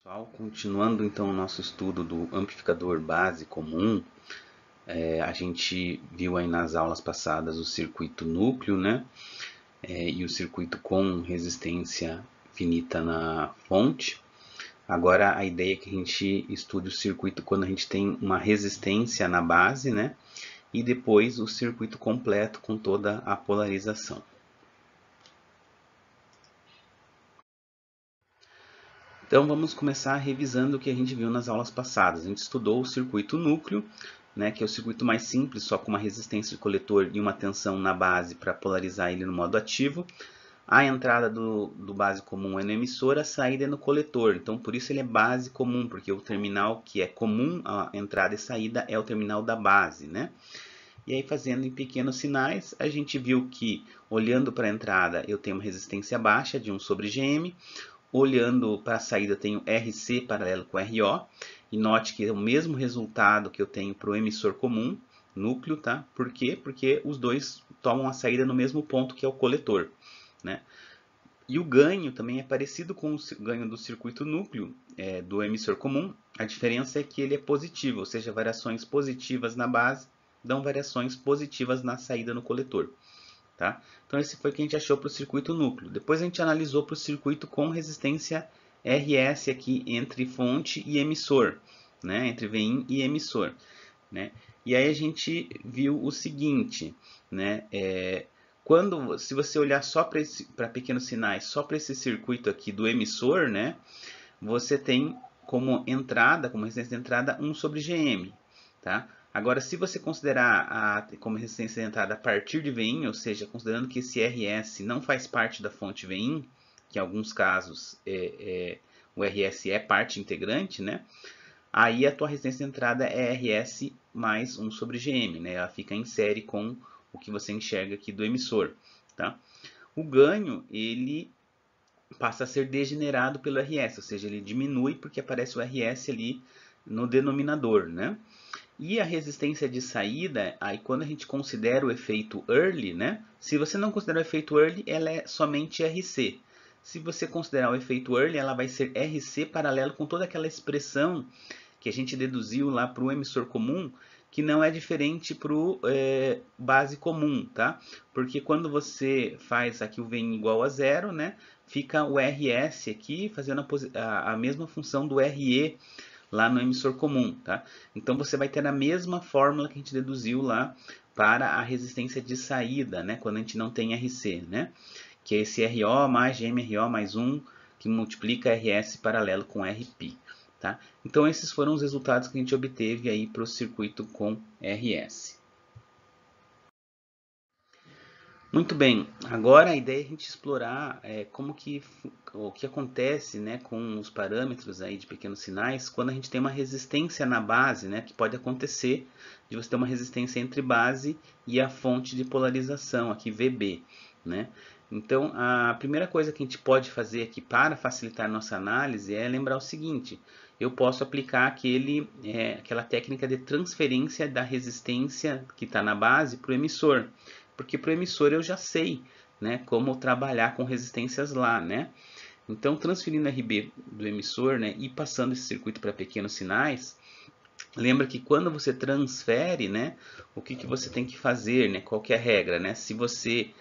Pessoal, continuando então o nosso estudo do amplificador base comum, a gente viu aí nas aulas passadas o circuito núcleo, né? E o circuito com resistência finita na fonte. Agora a ideia é que a gente estude o circuito quando a gente tem uma resistência na base, né? E depois o circuito completo com toda a polarização. Então vamos começar revisando o que a gente viu nas aulas passadas. A gente estudou o circuito núcleo, né, que é o circuito mais simples, só com uma resistência de coletor e uma tensão na base para polarizar ele no modo ativo. A entrada do base comum é no emissor, a saída é no coletor. Então por isso ele é base comum, porque o terminal que é comum a entrada e saída é o terminal da base, né? E aí fazendo em pequenos sinais, a gente viu que olhando para a entrada eu tenho uma resistência baixa de 1 sobre Gm. Olhando para a saída, eu tenho RC paralelo com RO. E note que é o mesmo resultado que eu tenho para o emissor comum, núcleo, tá? Por quê? Porque os dois tomam a saída no mesmo ponto que é o coletor, né? E o ganho também é parecido com o ganho do circuito núcleo do emissor comum. A diferença é que ele é positivo, ou seja, variações positivas na base dão variações positivas na saída no coletor. Tá? Então esse foi o que a gente achou para o circuito núcleo. Depois a gente analisou para o circuito com resistência RS aqui entre fonte e emissor, né? Entre vin e emissor. Né? E aí a gente viu o seguinte, né? Se você olhar só para pequenos sinais, só para esse circuito aqui do emissor, né? Você tem como entrada, como resistência de entrada, 1 sobre Gm. Tá? Agora, se você considerar como resistência de entrada a partir de Vin, ou seja, considerando que esse RS não faz parte da fonte Vin, que em alguns casos o RS é parte integrante, né? Aí a tua resistência de entrada é RS mais 1 sobre Gm, né? Ela fica em série com o que você enxerga aqui do emissor. Tá? O ganho, ele passa a ser degenerado pelo RS, ou seja, ele diminui porque aparece o RS ali no denominador, né? E a resistência de saída, aí quando a gente considera o efeito early, né? Se você não considerar o efeito early, ela é somente RC. Se você considerar o efeito early, ela vai ser RC paralelo com toda aquela expressão que a gente deduziu lá para o emissor comum, que não é diferente para o base comum, tá? Porque quando você faz aqui o Vn igual a zero, né? Fica o RS aqui fazendo a mesma função do RE lá no emissor comum, tá? Então você vai ter a mesma fórmula que a gente deduziu lá para a resistência de saída, né? Quando a gente não tem RC, né? Que é esse RO mais GMRO mais 1 que multiplica RS paralelo com RP. Tá? Então esses foram os resultados que a gente obteve aí para o circuito com RS. Muito bem, agora a ideia é a gente explorar o que acontece, né, com os parâmetros aí de pequenos sinais quando a gente tem uma resistência na base, né, que pode acontecer de você ter uma resistência entre base e a fonte de polarização, aqui VB. Né? Então a primeira coisa que a gente pode fazer aqui para facilitar a nossa análise é lembrar o seguinte: eu posso aplicar aquela técnica de transferência da resistência que está na base para o emissor. Porque para o emissor eu já sei, né, como trabalhar com resistências lá, né? Então, transferindo RB do emissor, né, e passando esse circuito para pequenos sinais, lembra que quando você transfere, né, o que você tem que fazer, né? Qual que é a regra, né? Se você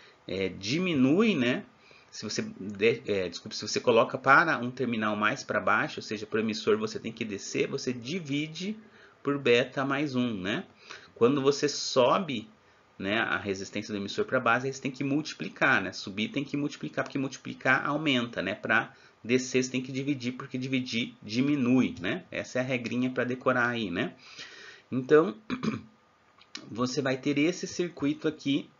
diminui, né? Se você coloca para um terminal mais para baixo, ou seja, para o emissor você tem que descer, você divide por beta mais 1, né? Quando você sobe, né, a resistência do emissor para base, você tem que multiplicar, né? Subir tem que multiplicar, porque multiplicar aumenta, né? Para descer você tem que dividir, porque dividir diminui, né? Essa é a regrinha para decorar aí, né? Então, você vai ter esse circuito aqui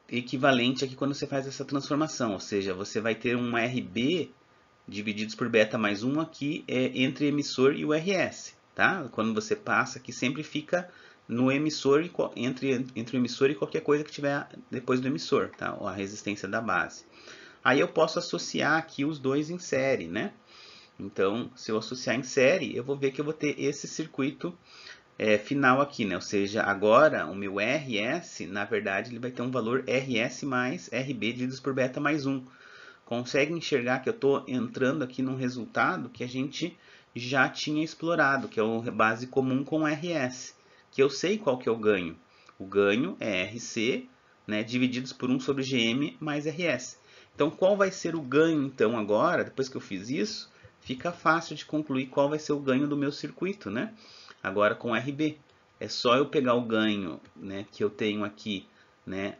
equivalente aqui quando você faz essa transformação, ou seja, você vai ter um RB divididos por beta mais 1 aqui entre emissor e o RS, tá? Quando você passa aqui sempre fica no emissor, entre o emissor e qualquer coisa que tiver depois do emissor, tá? A resistência da base. Aí eu posso associar aqui os dois em série, né? Então, se eu associar em série, eu vou ver que eu vou ter esse circuito final aqui, né? Ou seja, agora o meu RS, na verdade, ele vai ter um valor RS mais RB divididos por beta mais 1. Consegue enxergar que eu estou entrando aqui num resultado que a gente já tinha explorado, que é o base comum com RS, que eu sei qual que é o ganho. O ganho é RC, né, divididos por 1 sobre GM mais RS. Então, qual vai ser o ganho, então, agora, depois que eu fiz isso, fica fácil de concluir qual vai ser o ganho do meu circuito, né? Agora com RB. É só eu pegar o ganho, né, que eu tenho aqui, né,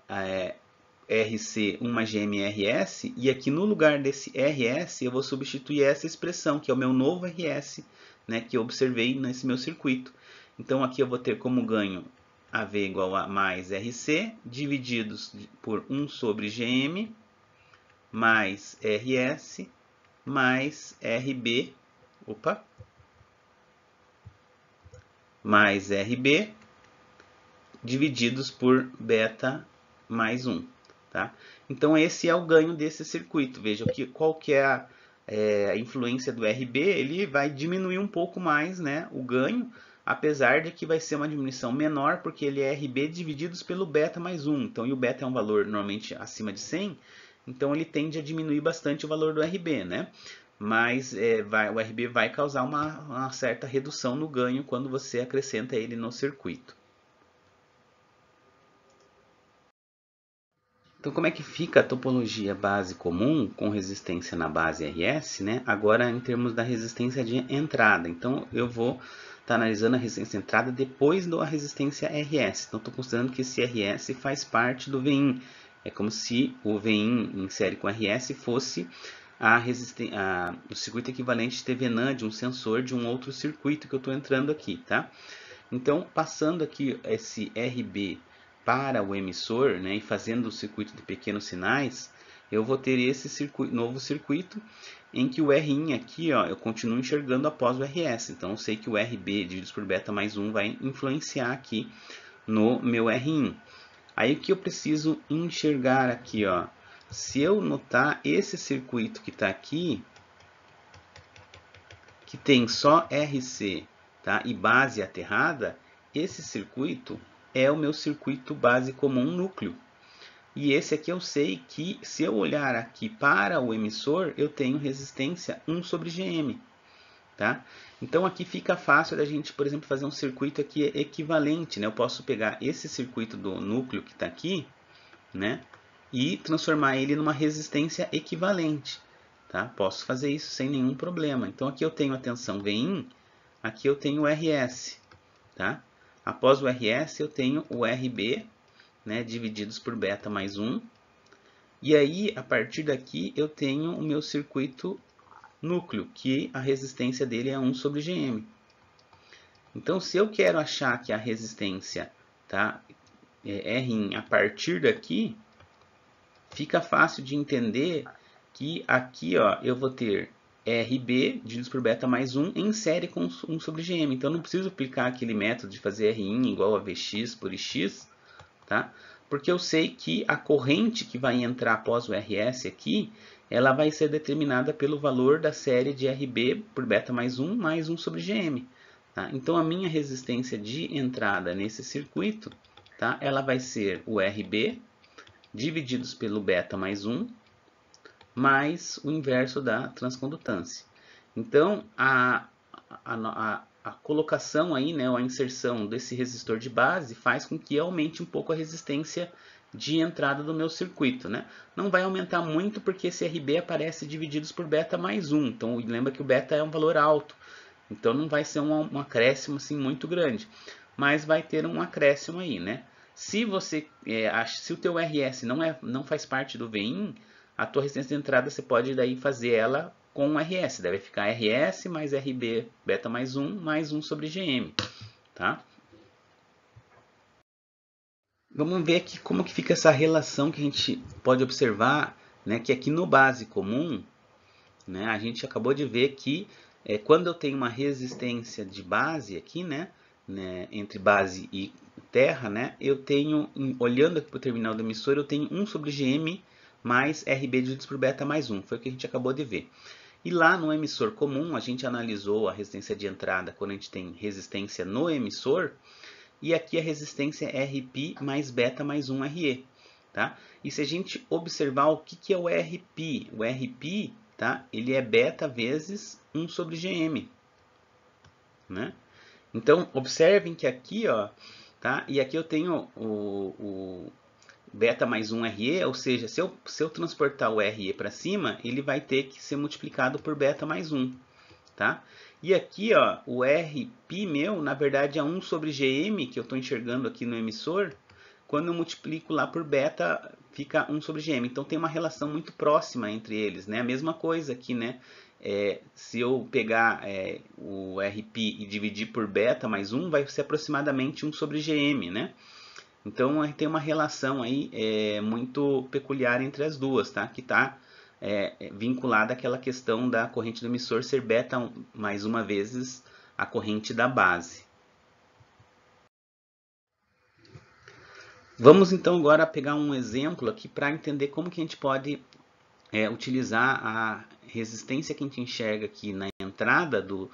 RC 1 mais GMRS, e aqui no lugar desse RS eu vou substituir essa expressão, que é o meu novo RS, né, que eu observei nesse meu circuito. Então aqui eu vou ter como ganho AV igual a mais RC, divididos por 1 sobre GM, mais RS, mais RB, mais RB, divididos por beta mais 1. Tá? Então esse é o ganho desse circuito. Veja qual que é a influência do RB, ele vai diminuir um pouco mais, né, o ganho, apesar de que vai ser uma diminuição menor, porque ele é RB divididos pelo beta mais 1. Então, e o beta é um valor normalmente acima de 100, então ele tende a diminuir bastante o valor do RB, né? Mas o RB vai causar uma certa redução no ganho quando você acrescenta ele no circuito. Então, como é que fica a topologia base comum com resistência na base RS, né? Agora, em termos da resistência de entrada. Então, eu vou estar analisando a resistência de entrada depois da resistência RS. Então, estou considerando que esse RS faz parte do VIN. É como se o VIN em série com RS fosse o circuito equivalente de TVNAND, de um sensor de um outro circuito que eu estou entrando aqui, tá? Então, passando aqui esse RB para o emissor, né, e fazendo o circuito de pequenos sinais, eu vou ter esse novo circuito em que o Rin aqui, ó, eu continuo enxergando após o RS. Então, eu sei que o RB dividido por beta mais 1 vai influenciar aqui no meu Rin. Aí, o que eu preciso enxergar aqui, ó, se eu notar esse circuito que está aqui, que tem só RC, tá, e base aterrada, esse circuito é o meu circuito base comum núcleo. E esse aqui eu sei que, se eu olhar aqui para o emissor, eu tenho resistência 1 sobre GM. Tá? Então aqui fica fácil da gente, por exemplo, fazer um circuito aqui equivalente. Né? Eu posso pegar esse circuito do núcleo que está aqui, né? E transformar ele numa resistência equivalente. Tá? Posso fazer isso sem nenhum problema. Então aqui eu tenho a tensão Vin, aqui eu tenho o RS. Tá? Após o RS eu tenho o RB, né, divididos por beta mais 1. E aí, a partir daqui, eu tenho o meu circuito núcleo, que a resistência dele é 1 sobre GM. Então, se eu quero achar que a resistência, tá, é Rin a partir daqui, fica fácil de entender que aqui, ó, eu vou ter RB divididos por beta mais 1 em série com 1 sobre GM. Então, não preciso aplicar aquele método de fazer Rin igual a Vx por Ix, tá? Porque eu sei que a corrente que vai entrar após o RS aqui, ela vai ser determinada pelo valor da série de RB por beta mais 1 sobre GM. Tá? Então, a minha resistência de entrada nesse circuito, tá? Ela vai ser o RB divididos pelo beta mais 1, mais o inverso da transcondutância. Então, a colocação aí, né, a inserção desse resistor de base faz com que aumente um pouco a resistência de entrada do meu circuito, né? Não vai aumentar muito porque esse RB aparece divididos por beta mais 1. Então, lembra que o beta é um valor alto. Então, não vai ser um acréscimo assim muito grande. Mas vai ter um acréscimo aí, né? Se você se o teu RS não faz parte do VIN, a tua resistência de entrada você pode daí fazer ela com RS. Deve ficar RS mais RB beta mais 1 sobre GM. Tá? Vamos ver aqui como que fica essa relação que a gente pode observar, né, que aqui no base comum, né, a gente acabou de ver que quando eu tenho uma resistência de base aqui, né, entre base e terra, né, eu tenho, olhando aqui para o terminal do emissor, eu tenho 1 sobre GM mais RB divididos por beta mais 1. Foi o que a gente acabou de ver. E lá no emissor comum, a gente analisou a resistência de entrada quando a gente tem resistência no emissor. E aqui a resistência é RP mais beta mais 1 RE. tá? E se a gente observar o que é o Rπ, o Rπ, tá? Ele é beta vezes 1 sobre GM, né? Então, observem que aqui, ó, tá? E aqui eu tenho o beta mais 1 RE, ou seja, se eu transportar o RE para cima, ele vai ter que ser multiplicado por beta mais 1, tá? E aqui, ó, o Rπ meu, na verdade, é 1 sobre GM, que eu estou enxergando aqui no emissor. Quando eu multiplico lá por beta, fica 1 sobre GM. Então tem uma relação muito próxima entre eles, né? A mesma coisa aqui, né? Se eu pegar o Rπ e dividir por beta mais 1, vai ser aproximadamente 1 sobre GM, né? Então tem uma relação aí muito peculiar entre as duas, tá? Que está vinculada àquela questão da corrente do emissor ser beta mais uma vezes a corrente da base. Vamos então agora pegar um exemplo aqui para entender como que a gente pode utilizar a resistência que a gente enxerga aqui na entrada do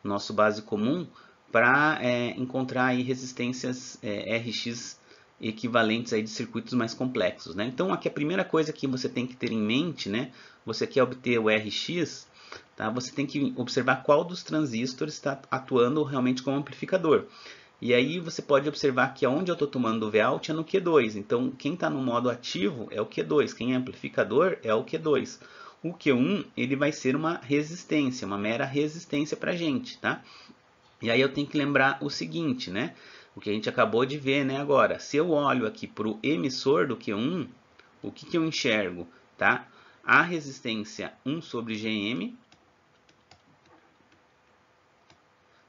nosso base comum para encontrar aí resistências Rx equivalentes aí de circuitos mais complexos, né? Então aqui a primeira coisa que você tem que ter em mente, né? Você quer obter o Rx, tá? Você tem que observar qual dos transistores está atuando realmente como amplificador. E aí você pode observar que onde eu estou tomando o Vout é no Q2. Então quem está no modo ativo é o Q2, quem é amplificador é o Q2. O Q1 ele vai ser uma resistência, uma mera resistência para a gente, tá? E aí eu tenho que lembrar o seguinte, né? O que a gente acabou de ver, né? Agora, se eu olho aqui para o emissor do Q1, o que eu enxergo, tá? A resistência 1 sobre Gm,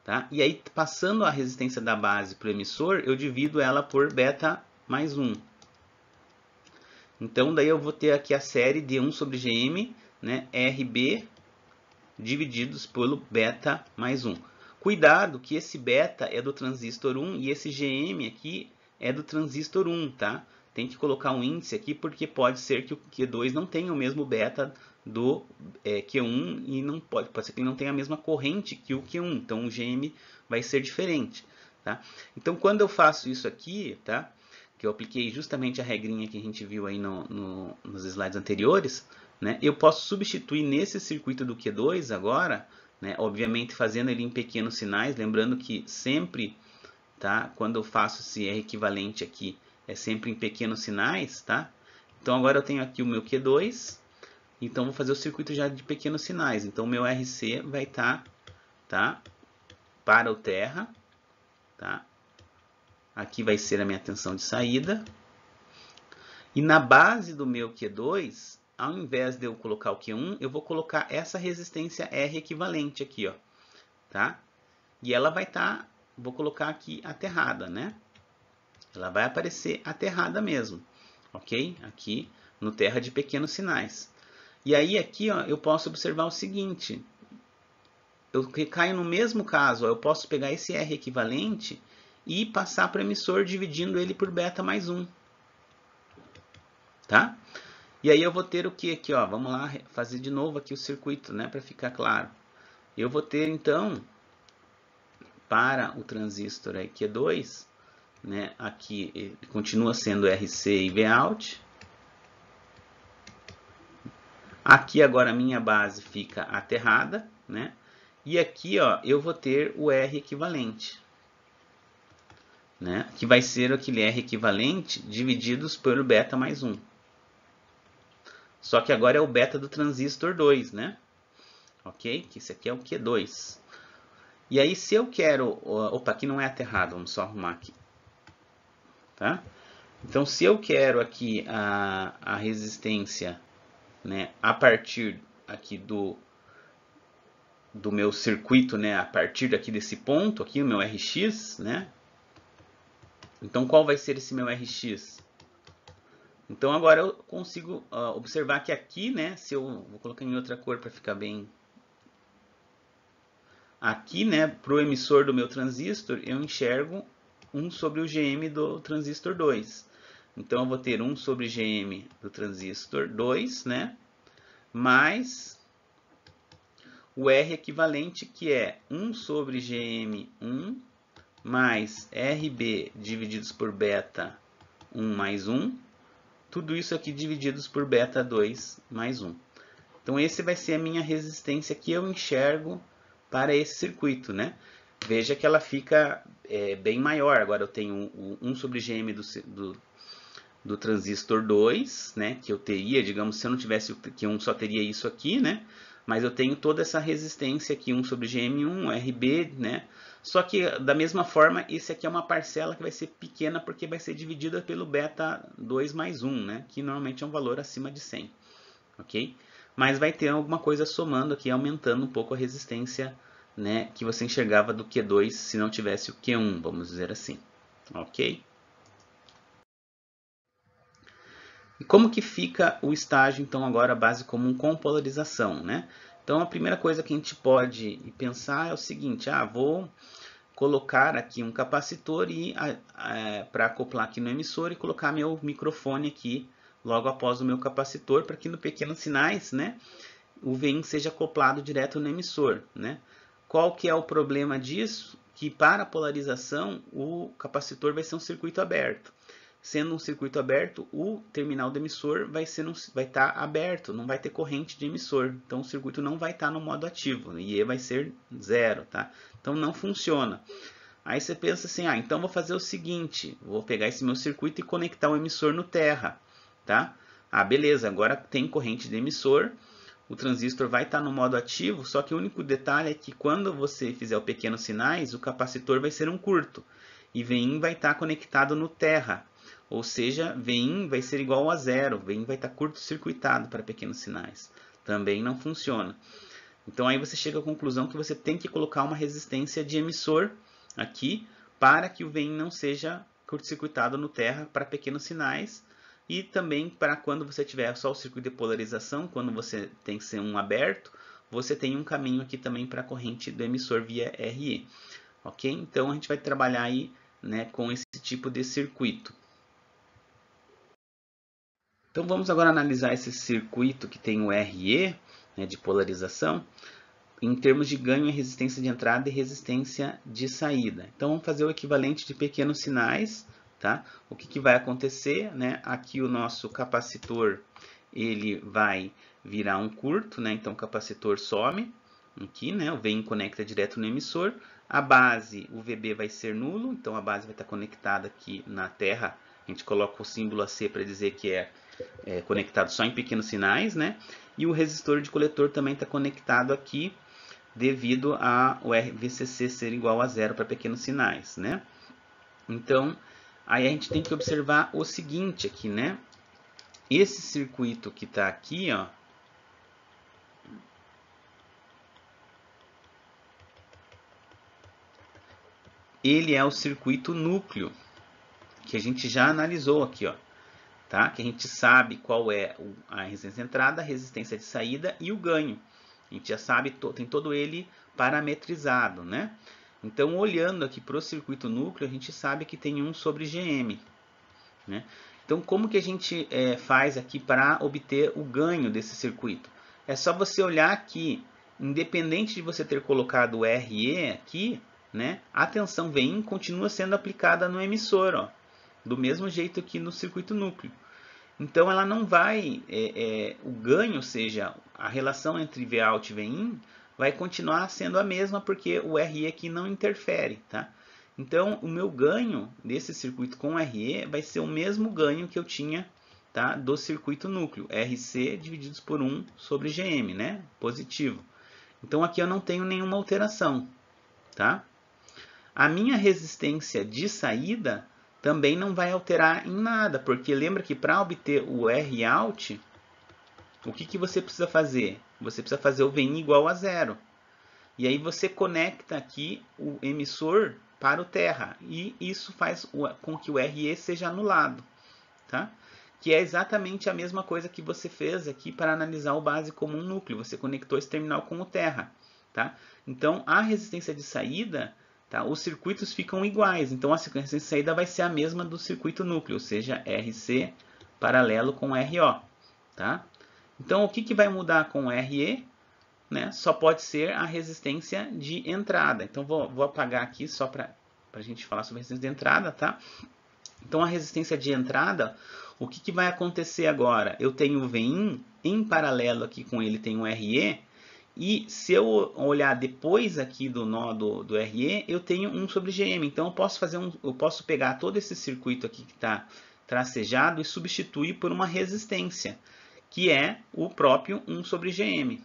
tá? E aí, passando a resistência da base para o emissor, eu divido ela por beta mais 1. Então, daí eu vou ter aqui a série de 1 sobre Gm, né? RB divididos pelo beta mais 1. Cuidado que esse beta é do transistor 1 e esse GM aqui é do transistor 1, tá? Tem que colocar um índice aqui porque pode ser que o Q2 não tenha o mesmo beta do Q1 e não pode ser que ele não tenha a mesma corrente que o Q1, então o GM vai ser diferente, tá? Então quando eu faço isso aqui, tá? Que eu apliquei justamente a regrinha que a gente viu aí nos slides anteriores, né? Eu posso substituir nesse circuito do Q2 agora, né? Obviamente fazendo ele em pequenos sinais, lembrando que sempre, tá? Quando eu faço esse R equivalente aqui, é sempre em pequenos sinais, tá? Então agora eu tenho aqui o meu Q2, então vou fazer o circuito já de pequenos sinais. Então o meu RC vai estar, tá? Para o terra, tá? Aqui vai ser a minha tensão de saída. E na base do meu Q2, ao invés de eu colocar o Q1, eu vou colocar essa resistência R equivalente aqui, ó, tá? E ela vai estar, vou colocar aqui aterrada, né? Ela vai aparecer aterrada mesmo, ok? Aqui no terra de pequenos sinais. E aí aqui, ó, eu posso observar o seguinte, eu caio no mesmo caso, ó, eu posso pegar esse R equivalente e passar para o emissor dividindo ele por beta mais 1. Tá? E aí eu vou ter o que aqui, ó? Vamos lá fazer de novo aqui o circuito, né, para ficar claro. Eu vou ter então para o transistor aí Q2, né, aqui ele continua sendo RC e Vout. Aqui agora a minha base fica aterrada, né? E aqui, ó, eu vou ter o R equivalente, né? Que vai ser aquele R equivalente divididos pelo beta mais 1. Só que agora é o beta do transistor 2, né? Ok? Que esse aqui é o Q2. E aí se eu quero... Opa, aqui não é aterrado, vamos só arrumar aqui. Tá? Então se eu quero aqui a resistência, né, a partir aqui do meu circuito, né, a partir daqui desse ponto, aqui o meu Rx, né? Então qual vai ser esse meu Rx? Então agora eu consigo observar que aqui, né, se eu vou colocar em outra cor para ficar bem. Aqui, né, para o emissor do meu transistor, eu enxergo 1 sobre o Gm do transistor 2. Então eu vou ter 1 sobre Gm do transistor 2, né, mais o R equivalente, que é 1 sobre Gm1 mais RB divididos por beta 1 mais 1, tudo isso aqui divididos por beta 2 mais 1. Então esse vai ser a minha resistência que eu enxergo para esse circuito, né? Veja que ela fica bem maior. Agora eu tenho 1 sobre Gm do transistor 2, né? Que eu teria, digamos, se eu não tivesse o Q1 só teria isso aqui, né? Mas eu tenho toda essa resistência aqui, 1 sobre Gm1, RB, né? Só que da mesma forma, esse aqui é uma parcela que vai ser pequena porque vai ser dividida pelo beta 2 mais 1, né? Que normalmente é um valor acima de 100, ok? Mas vai ter alguma coisa somando aqui, aumentando um pouco a resistência, né, que você enxergava do Q2 se não tivesse o Q1, vamos dizer assim, ok? E como que fica o estágio, então, agora base comum com polarização, né? Então, a primeira coisa que a gente pode pensar é o seguinte, vou colocar aqui um capacitor para acoplar aqui no emissor e colocar meu microfone aqui logo após o meu capacitor, para que no pequenos sinais, né, o VIN seja acoplado direto no emissor, né? Qual que é o problema disso? Que para a polarização o capacitor vai ser um circuito aberto. Sendo um circuito aberto, o terminal do emissor vai estar aberto, não vai ter corrente de emissor. Então o circuito não vai estar no modo ativo, e E vai ser 0, tá? Então não funciona. Aí você pensa assim, então vou fazer o seguinte, vou pegar esse meu circuito e conectar o emissor no terra, tá? Beleza, agora tem corrente de emissor, o transistor vai estar no modo ativo, só que o único detalhe é que quando você fizer o pequenos sinais, o capacitor vai ser um curto, e Vin vai estar conectado no terra, ou seja, Vin vai ser igual a 0, Vin vai estar curto-circuitado para pequenos sinais. Também não funciona. Então aí você chega à conclusão que você tem que colocar uma resistência de emissor aqui para que o Vin não seja curto-circuitado no terra para pequenos sinais, e também para quando você tiver só o circuito de polarização, quando você tem que ser um aberto, você tem um caminho aqui também para a corrente do emissor via RE. Ok? Então a gente vai trabalhar aí, né, com esse tipo de circuito. Então vamos agora analisar esse circuito que tem o RE, né, de polarização, em termos de ganho em resistência de entrada e resistência de saída. Então vamos fazer o equivalente de pequenos sinais, tá? O que vai acontecer, né? Aqui o nosso capacitor ele vai virar um curto, né? Então o capacitor some aqui, né? O VIN conecta direto no emissor. A base, o VB vai ser nulo, então a base vai estar conectada aqui na terra. A gente coloca o símbolo AC para dizer que é conectado só em pequenos sinais, né? E o resistor de coletor também está conectado aqui devido ao VCC ser igual a 0 para pequenos sinais, né? Então, aí a gente tem que observar o seguinte aqui, né? Esse circuito que está aqui, ó, ele é o circuito núcleo, que a gente já analisou aqui, ó, tá? Que a gente sabe qual é a resistência de entrada, a resistência de saída e o ganho. A gente já sabe, tem todo ele parametrizado, né? Então, olhando aqui para o circuito núcleo, a gente sabe que tem 1 sobre Gm, né? Então, como que a gente faz aqui para obter o ganho desse circuito? É só você olhar aqui, independente de você ter colocado o RE aqui, né? A tensão Vin continua sendo aplicada no emissor, ó, do mesmo jeito que no circuito núcleo. Então, ela não vai, o ganho, ou seja, a relação entre Vout e Vin vai continuar sendo a mesma porque o RE aqui não interfere, tá? Então, o meu ganho desse circuito com RE vai ser o mesmo ganho que eu tinha, tá, do circuito núcleo, RC divididos por 1 sobre Gm, né? Positivo. Então, aqui eu não tenho nenhuma alteração, tá? A minha resistência de saída também não vai alterar em nada, porque lembra que para obter o Rout, o que você precisa fazer? Você precisa fazer o Vin igual a 0. E aí você conecta aqui o emissor para o terra, e isso faz com que o RE seja anulado, tá? Que é exatamente a mesma coisa que você fez aqui para analisar o base comum núcleo, você conectou esse terminal com o terra, tá? Então, a resistência de saída, tá? Os circuitos ficam iguais, então a resistência de saída vai ser a mesma do circuito núcleo, ou seja, RC paralelo com RO, tá? Então, o que vai mudar com o RE? Né, só pode ser a resistência de entrada. Então, vou apagar aqui só para a gente falar sobre a resistência de entrada, tá? Então, a resistência de entrada, O que vai acontecer agora? Eu tenho o Vin, em paralelo aqui com ele tem o RE, e se eu olhar depois aqui do nó do RE, eu tenho 1 sobre GM. Então eu posso pegar todo esse circuito aqui que está tracejado e substituir por uma resistência, que é o próprio 1 sobre GM.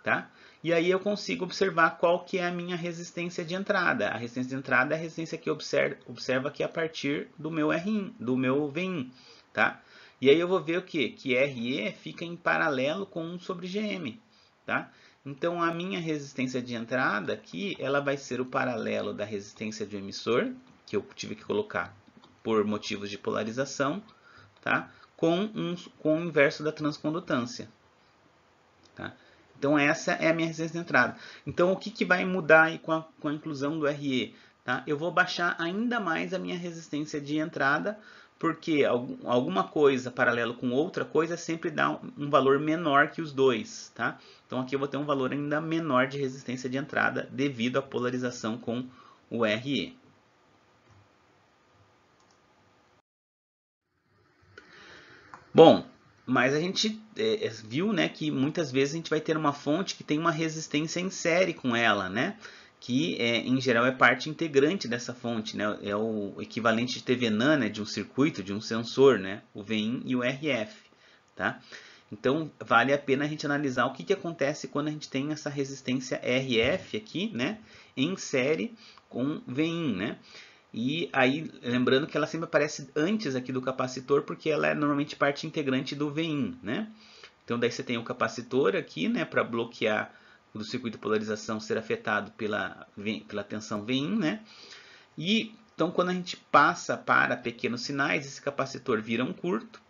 Tá? E aí eu consigo observar qual que é a minha resistência de entrada. A resistência de entrada é a resistência que observa aqui a partir do meu RIN, do meu VIN. Tá? E aí eu vou ver o quê? Que RE fica em paralelo com 1 sobre GM. Tá? Então a minha resistência de entrada aqui, ela vai ser o paralelo da resistência do emissor, que eu tive que colocar por motivos de polarização, tá? com o inverso da transcondutância. Tá? Então essa é a minha resistência de entrada. Então o que vai mudar aí com a inclusão do RE? Tá? Eu vou baixar ainda mais a minha resistência de entrada, porque alguma coisa paralelo com outra coisa sempre dá um valor menor que os dois. Tá? Então aqui eu vou ter um valor ainda menor de resistência de entrada devido à polarização com o RE. Bom, mas a gente viu, né, que muitas vezes a gente vai ter uma fonte que tem uma resistência em série com ela, né? Que em geral é parte integrante dessa fonte, né? É o equivalente de TVNAN, né, de um circuito, de um sensor, né? O VIN e o RF, tá? Então vale a pena a gente analisar o que acontece quando a gente tem essa resistência RF aqui, né, em série com VIN, né? E aí, lembrando que ela sempre aparece antes aqui do capacitor, porque ela é normalmente parte integrante do VIN, né? Então daí você tem o capacitor aqui, né, para bloquear o circuito de polarização ser afetado pela tensão VIN, né? E então quando a gente passa para pequenos sinais, esse capacitor vira um curto,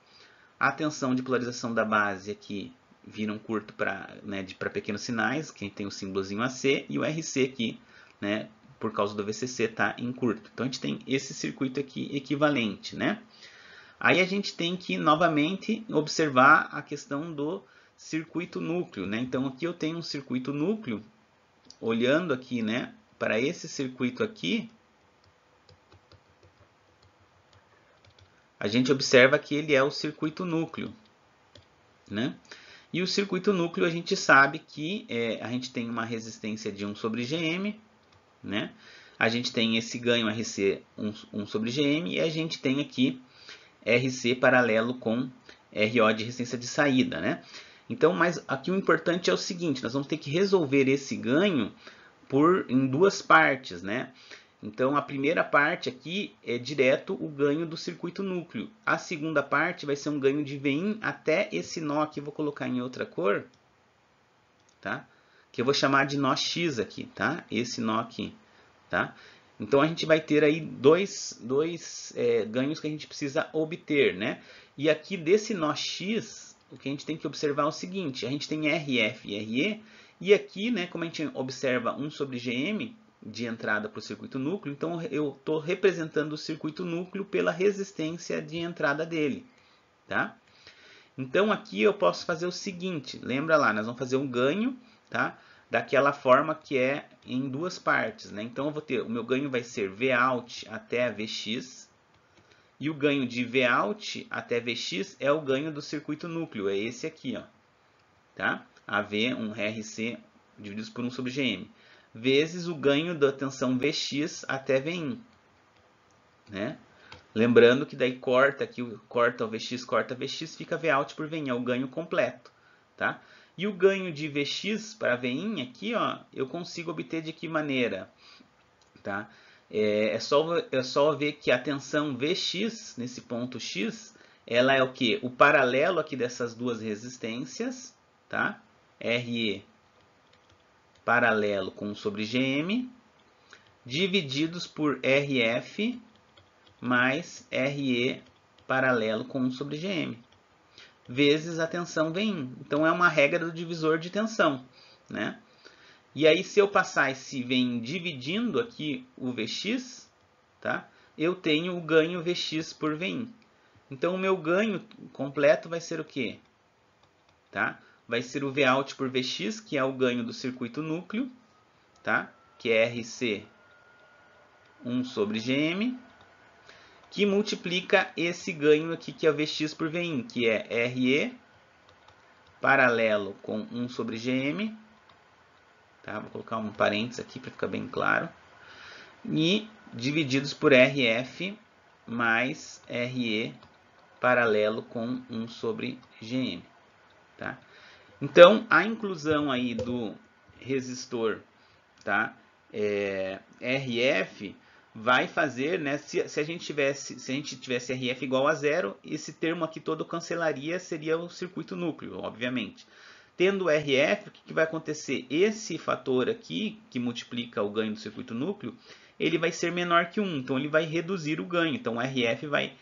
a tensão de polarização da base aqui vira um curto para, né, para pequenos sinais, que tem o símbolozinho AC, e o RC aqui, né, por causa do VCC está em curto. Então a gente tem esse circuito aqui equivalente, né? Aí a gente tem que novamente observar a questão do circuito núcleo, né? Então aqui eu tenho um circuito núcleo, olhando aqui, né, para esse circuito aqui, a gente observa que ele é o circuito núcleo, né? E o circuito núcleo a gente sabe que a gente tem uma resistência de 1 sobre GM, né? A gente tem esse ganho RC 1 sobre GM e a gente tem aqui RC paralelo com RO de resistência de saída, né? Então, mas aqui o importante é o seguinte, nós vamos ter que resolver esse ganho em duas partes, né? Então, a primeira parte aqui é direto o ganho do circuito núcleo. A segunda parte vai ser um ganho de VIN até esse nó aqui, vou colocar em outra cor, tá? Que eu vou chamar de nó X aqui, tá? Esse nó aqui, tá? Então a gente vai ter aí dois ganhos que a gente precisa obter, né? E aqui desse nó X, o que a gente tem que observar é o seguinte, a gente tem RF e RE, e aqui, né, como a gente observa 1 sobre GM de entrada para o circuito núcleo, então eu estou representando o circuito núcleo pela resistência de entrada dele, tá? Então aqui eu posso fazer o seguinte, lembra lá, nós vamos fazer um ganho, tá? Daquela forma que é em duas partes, né? Então eu vou ter, o meu ganho vai ser Vout até Vx, e o ganho de Vout até Vx é o ganho do circuito núcleo, é esse aqui, ó, tá? AV, um RC dividido por 1 sobre GM, vezes o ganho da tensão Vx até Vin, né? Lembrando que daí corta aqui, corta o Vx, corta Vx, fica Vout por Vin, é o ganho completo, tá? E o ganho de Vx para Vin aqui, ó, eu consigo obter de que maneira? Tá? É só ver que a tensão Vx, nesse ponto X, ela é o que? O paralelo aqui dessas duas resistências, tá? RE paralelo com 1 sobre GM, divididos por RF mais RE paralelo com 1 sobre GM, vezes a tensão Vin. Então é uma regra do divisor de tensão, né? E aí se eu passar esse Vin dividindo aqui o Vx, tá? Eu tenho o ganho Vx por Vin. Então o meu ganho completo vai ser o quê? Tá? Vai ser o Vout por Vx, que é o ganho do circuito núcleo, tá? Que é RC 1 sobre GM, que multiplica esse ganho aqui, que é o Vx por Vin, que é RE paralelo com 1 sobre GM, tá? Vou colocar um parênteses aqui para ficar bem claro, e divididos por RF mais RE paralelo com 1 sobre GM, tá? Então, a inclusão aí do resistor, tá? RF vai fazer, né? Se a gente tivesse RF igual a zero, esse termo aqui todo cancelaria, seria o circuito núcleo, obviamente. Tendo RF, o que vai acontecer? Esse fator aqui, que multiplica o ganho do circuito núcleo, ele vai ser menor que 1, então ele vai reduzir o ganho. Então o RF vai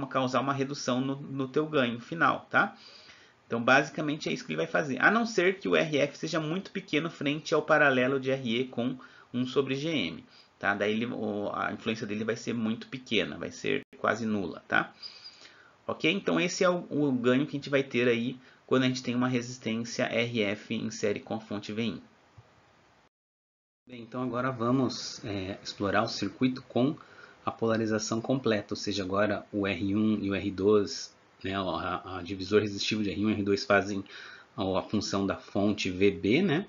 causar uma redução no teu ganho final, tá? Então basicamente é isso que ele vai fazer. A não ser que o RF seja muito pequeno frente ao paralelo de RE com 1 sobre GM. Tá? Daí a influência dele vai ser muito pequena, vai ser quase nula. Tá? Ok? Então esse é o ganho que a gente vai ter aí quando a gente tem uma resistência RF em série com a fonte Vin. Bem, então agora vamos explorar o circuito com a polarização completa, ou seja, agora o R1 e o R2, né, a divisor resistivo de R1 e R2 fazem a função da fonte VB, né?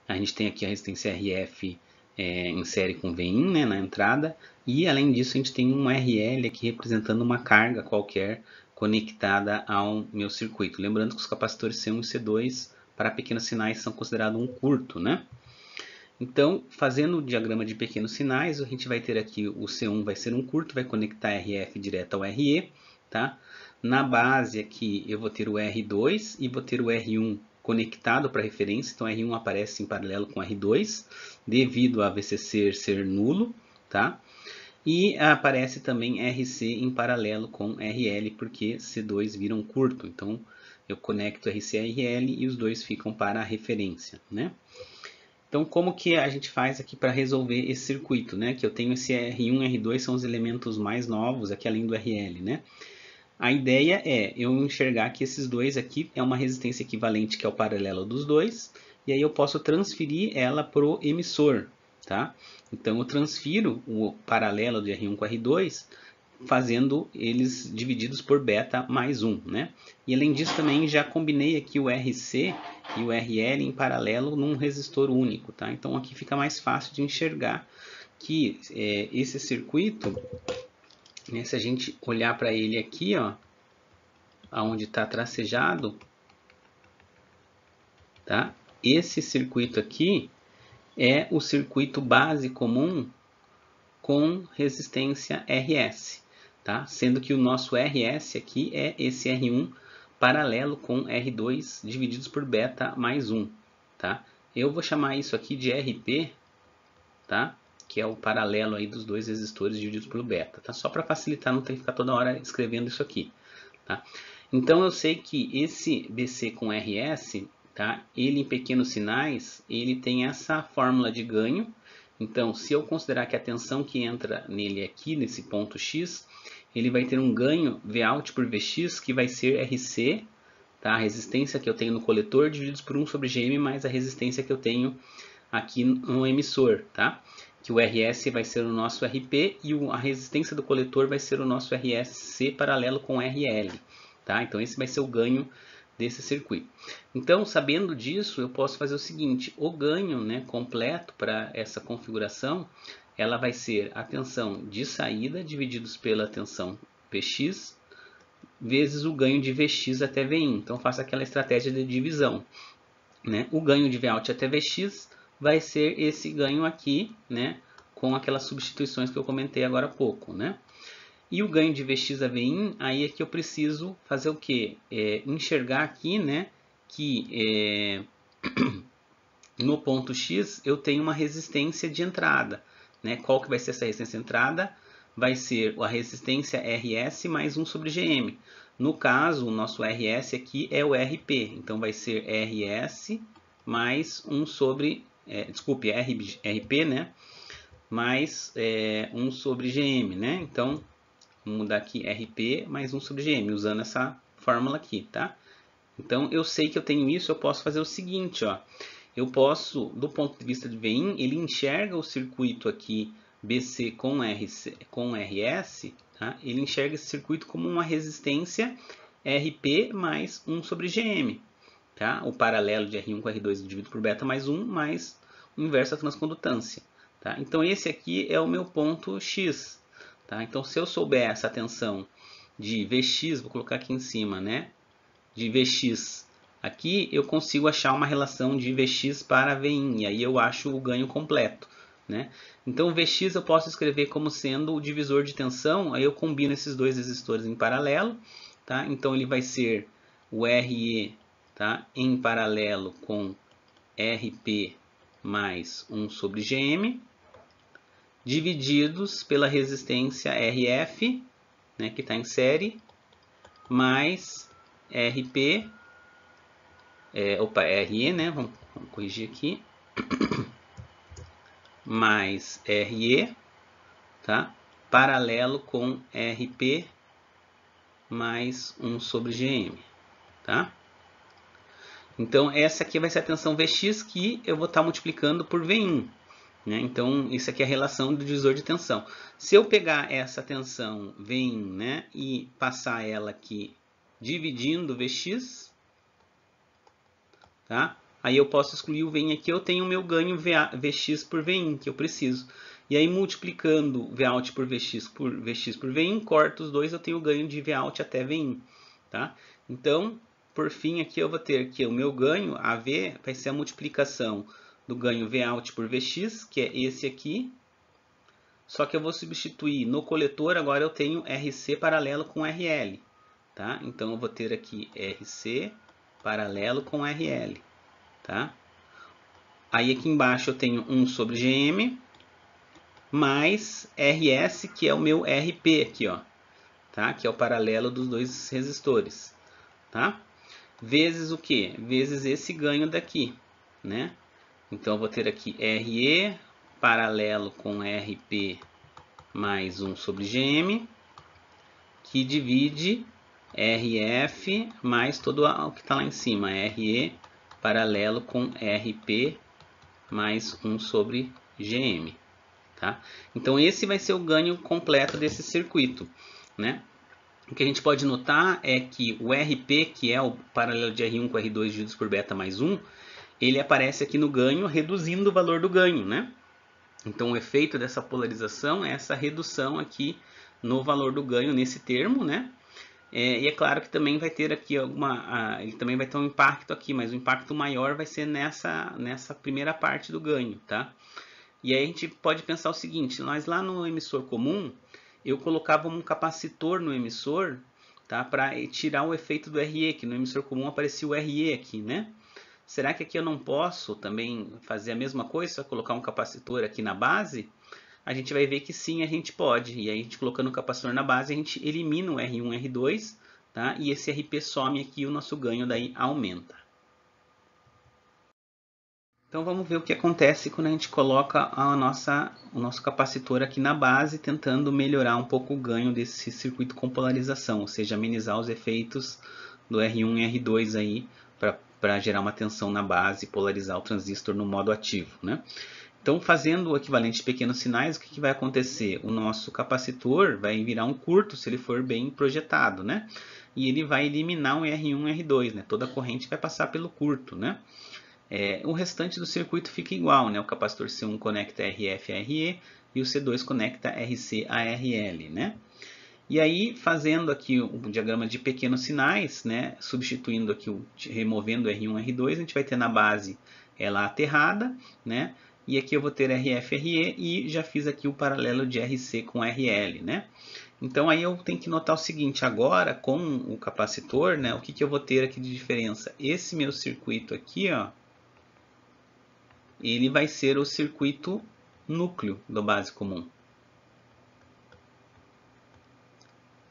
A gente tem aqui a resistência RF em série com Vin, né, na entrada, e além disso a gente tem um RL aqui representando uma carga qualquer conectada ao meu circuito. Lembrando que os capacitores C1 e C2 para pequenos sinais são considerados um curto, né? Então, fazendo o diagrama de pequenos sinais, a gente vai ter aqui o C1 vai ser um curto, vai conectar RF direto ao RE, tá? Na base aqui eu vou ter o R2 e vou ter o R1 conectado para referência, então R1 aparece em paralelo com R2, devido a VCC ser nulo, tá? E aparece também RC em paralelo com RL, porque C2 vira um curto, então eu conecto RC a RL e os dois ficam para a referência, né? Então, como que a gente faz aqui para resolver esse circuito, né? Que eu tenho esse R1 e R2 são os elementos mais novos aqui além do RL, né? A ideia é eu enxergar que esses dois aqui é uma resistência equivalente que é o paralelo dos dois, e aí eu posso transferir ela para o emissor, tá? Então eu transfiro o paralelo de R1 com R2, fazendo eles divididos por beta mais 1, né? E além disso também já combinei aqui o RC e o RL em paralelo num resistor único, tá? Então aqui fica mais fácil de enxergar que esse circuito, né, se a gente olhar para ele aqui, ó, aonde está tracejado, tá? Esse circuito aqui é o circuito base comum com resistência RS, tá? Sendo que o nosso RS aqui é esse R1 paralelo com R2 divididos por beta mais 1, tá? Eu vou chamar isso aqui de RP, tá? Que é o paralelo aí dos dois resistores divididos pelo beta, tá? Só para facilitar, não ter que ficar toda hora escrevendo isso aqui, tá? Então eu sei que esse BC com RS, tá? Ele em pequenos sinais, ele tem essa fórmula de ganho. Então, se eu considerar que a tensão que entra nele aqui, nesse ponto X, ele vai ter um ganho Vout por Vx, que vai ser RC, tá? A resistência que eu tenho no coletor, divididos por 1 sobre Gm, mais a resistência que eu tenho aqui no emissor, tá? Que o RS vai ser o nosso RP e a resistência do coletor vai ser o nosso RSC paralelo com RL, tá? Então, esse vai ser o ganho desse circuito. Então, sabendo disso, eu posso fazer o seguinte: o ganho, né, completo para essa configuração, ela vai ser a tensão de saída divididos pela tensão Vx vezes o ganho de Vx até Vin. Então, faça aquela estratégia de divisão, né? O ganho de Vout até Vx vai ser esse ganho aqui, né, com aquelas substituições que eu comentei agora há pouco, né? E o ganho de Vx a Vin, aí é que eu preciso fazer o quê? Enxergar aqui, né, que no ponto X eu tenho uma resistência de entrada, né? Qual que vai ser essa resistência de entrada? Vai ser a resistência RS mais 1 sobre Gm. No caso, o nosso RS aqui é o RP, então vai ser RS mais 1 sobre, RP, né? Mais 1 sobre Gm, né? Então, vou mudar aqui RP mais 1 sobre Gm, usando essa fórmula aqui, tá? Então, eu sei que eu tenho isso, eu posso fazer o seguinte, ó. Eu posso, do ponto de vista de Vin, ele enxerga o circuito aqui BC com RS, tá? Ele enxerga esse circuito como uma resistência RP mais 1 sobre GM. Tá? O paralelo de R1 com R2 dividido por beta mais 1, mais o inverso da transcondutância. Tá? Então esse aqui é o meu ponto X. Tá? Então se eu souber essa tensão de Vx, vou colocar aqui em cima, né? De Vx aqui, eu consigo achar uma relação de Vx para Vin, e aí eu acho o ganho completo. Né? Então Vx eu posso escrever como sendo o divisor de tensão, aí eu combino esses dois resistores em paralelo. Tá? Então ele vai ser o RE, tá? Em paralelo com RP mais 1 sobre GM, divididos pela resistência RF, né, que está em série, mais RP, RE, né, vamos corrigir aqui, mais RE, tá? Paralelo com RP mais 1 sobre GM, tá? Então essa aqui vai ser a tensão Vx que eu vou estar multiplicando por Vin. Né? Então isso aqui é a relação do divisor de tensão. Se eu pegar essa tensão Vin, né, e passar ela aqui dividindo Vx, tá? Aí eu posso excluir o Vin aqui, eu tenho o meu ganho Vx por Vin, que eu preciso. E aí multiplicando Vout por Vx por Vin, corto os dois, eu tenho o ganho de Vout até Vin. Tá? Então, por fim, aqui eu vou ter que o meu ganho, AV, vai ser a multiplicação do ganho Vout por Vx, que é esse aqui. Só que eu vou substituir no coletor, agora eu tenho RC paralelo com RL. Tá? Então eu vou ter aqui RC paralelo com RL. Tá? Aí aqui embaixo eu tenho 1 sobre GM, mais RS, que é o meu RP aqui, ó. Tá? Que é o paralelo dos dois resistores. Tá? Vezes o que? Vezes esse ganho daqui. Né? Então eu vou ter aqui RE paralelo com RP mais 1 sobre GM, que divide RF mais todo o que está lá em cima, RE paralelo com RP mais 1 sobre GM. Tá? Então esse vai ser o ganho completo desse circuito. Né? O que a gente pode notar é que o RP, que é o paralelo de R1 com R2 divididos por beta mais 1, ele aparece aqui no ganho, reduzindo o valor do ganho. Né? Então o efeito dessa polarização é essa redução aqui no valor do ganho nesse termo. Né? E é claro que também vai ter aqui ele também vai ter um impacto aqui, mas o impacto maior vai ser nessa primeira parte do ganho, tá? E aí a gente pode pensar o seguinte, nós lá no emissor comum, eu colocava um capacitor no emissor, tá? Para tirar o efeito do RE, que no emissor comum aparecia o RE aqui, né? Será que aqui eu não posso também fazer a mesma coisa, só colocar um capacitor aqui na base? A gente vai ver que sim, a gente pode. E aí a gente colocando o capacitor na base, a gente elimina o R1 e R2, tá? E esse RP some aqui e o nosso ganho daí aumenta. Então vamos ver o que acontece quando a gente coloca o nosso capacitor aqui na base, tentando melhorar um pouco o ganho desse circuito com polarização, ou seja, amenizar os efeitos do R1 e R2 aí para gerar uma tensão na base e polarizar o transistor no modo ativo, né? Então, fazendo o equivalente de pequenos sinais, o que vai acontecer? O nosso capacitor vai virar um curto se ele for bem projetado, né? E ele vai eliminar um R1 e R2, né? Toda a corrente vai passar pelo curto, né? O restante do circuito fica igual, né? O capacitor C1 conecta RF a RE e o C2 conecta RC a RL, né? E aí, fazendo aqui o diagrama de pequenos sinais, né? Substituindo aqui, removendo R1 e R2, a gente vai ter na base ela aterrada, né? E aqui eu vou ter RF, RE e já fiz aqui o paralelo de RC com RL, né? Então aí eu tenho que notar o seguinte, agora com o capacitor, né? O que eu vou ter aqui de diferença? Esse meu circuito aqui, ó, ele vai ser o circuito núcleo do base comum.